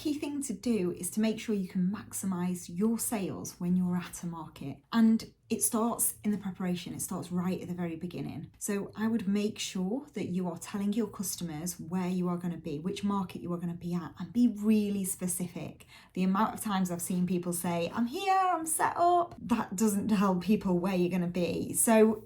key thing to do is to make sure you can maximise your sales when you're at a market. And it starts in the preparation, it starts right at the very beginning. So I would make sure that you are telling your customers where you are going to be, which market you are going to be at, and be really specific. The amount of times I've seen people say, I'm here, I'm set up, that doesn't tell people where you're going to be. So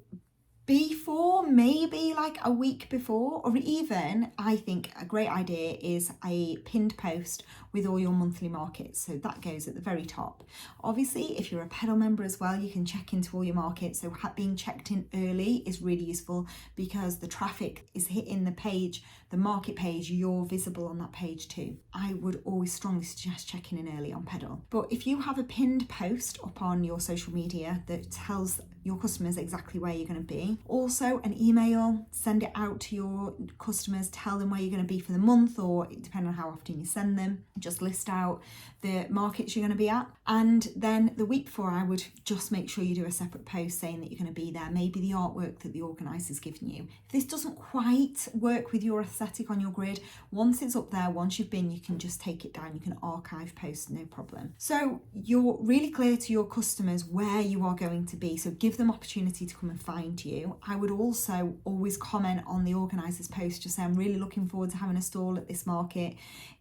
before, maybe like a week before, or even I think a great idea is a pinned post with all your monthly markets. So that goes at the very top. Obviously, if you're a pedal member as well, you can check into all your markets. So being checked in early is really useful because the traffic is hitting the page, the market page, you're visible on that page too. I would always strongly suggest checking in early on pedal. But if you have a pinned post up on your social media that tells your customers exactly where you're going to be, also an email, send it out to your customers, tell them where you're going to be for the month, or depending on how often you send them, just list out the markets you're going to be at. And then the week before, I would just make sure you do a separate post saying that you're going to be there, maybe the artwork that the organiser's given you. If this doesn't quite work with your aesthetic on your grid, once it's up there, once you've been, you can just take it down, you can archive posts, no problem. So you're really clear to your customers where you are going to be, so give them opportunity to come and find you. I would also always comment on the organiser's post, just say I'm really looking forward to having a stall at this market.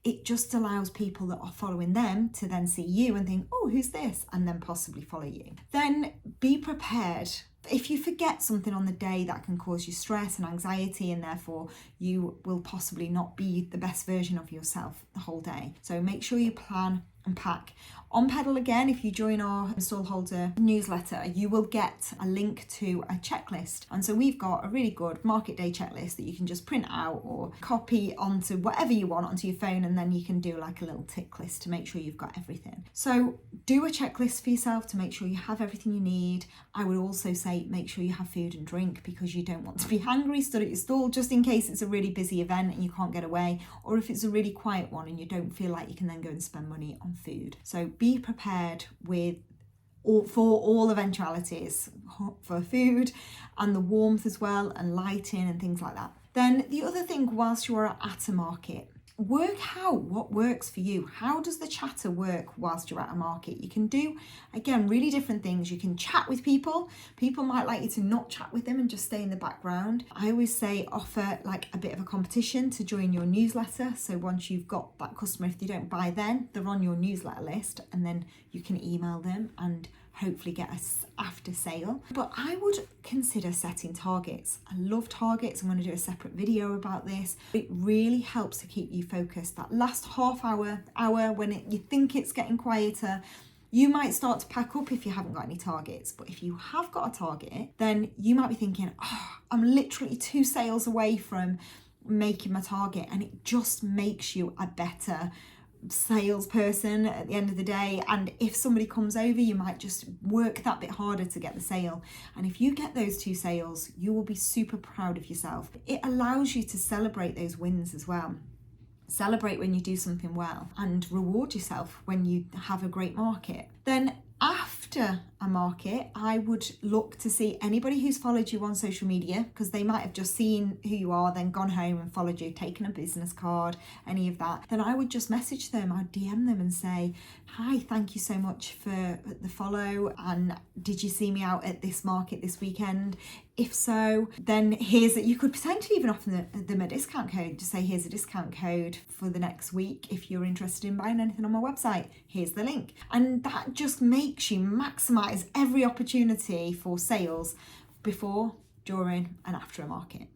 It just allows people that are following them to then see you and think, oh, who's this? And then possibly follow you. Then be prepared. If you forget something on the day, that can cause you stress and anxiety, and therefore you will possibly not be the best version of yourself the whole day. So make sure you plan and pack. On Pedal, again, if you join our stallholder newsletter, you will get a link to a checklist. And so we've got a really good market day checklist that you can just print out or copy onto whatever you want onto your phone, and then you can do like a little tick list to make sure you've got everything. So do a checklist for yourself to make sure you have everything you need. I would also say make sure you have food and drink, because you don't want to be hungry stood at your stall just in case it's a really busy event and you can't get away, or if it's a really quiet one and you don't feel like you can then go and spend money on food. So be prepared for all eventualities, for food and the warmth as well, and lighting and things like that. Then the other thing, whilst you're at a market, work out what works for you. How does the chatter work whilst you're at a market? You can do, again, really different things. You can chat with people. People might like you to not chat with them and just stay in the background. I always say offer like a bit of a competition to join your newsletter. So once you've got that customer, if they don't buy then, they're on your newsletter list, and then you can email them and hopefully get us after sale. But I would consider setting targets. I love targets. I'm going to do a separate video about this. It really helps to keep you focused. That last half hour when you think it's getting quieter, you might start to pack up if you haven't got any targets. But if you have got a target, then you might be thinking, oh, I'm literally 2 sales away from making my target. And it just makes you a better salesperson at the end of the day. And if somebody comes over, you might just work that bit harder to get the sale. And if you get those 2 sales, you will be super proud of yourself. It allows you to celebrate those wins as well. Celebrate when you do something well, and reward yourself when you have a great market. Then after a market, I would look to see anybody who's followed you on social media, because they might have just seen who you are, then gone home and followed you, taken a business card, any of that. Then I would just message them, I'd DM them and say, hi, thank you so much for the follow, and did you see me out at this market this weekend? If so, then you could potentially even offer them a discount code to say, here's a discount code for the next week. If you're interested in buying anything on my website, here's the link. And that just makes you maximize every opportunity for sales before, during, and after a market.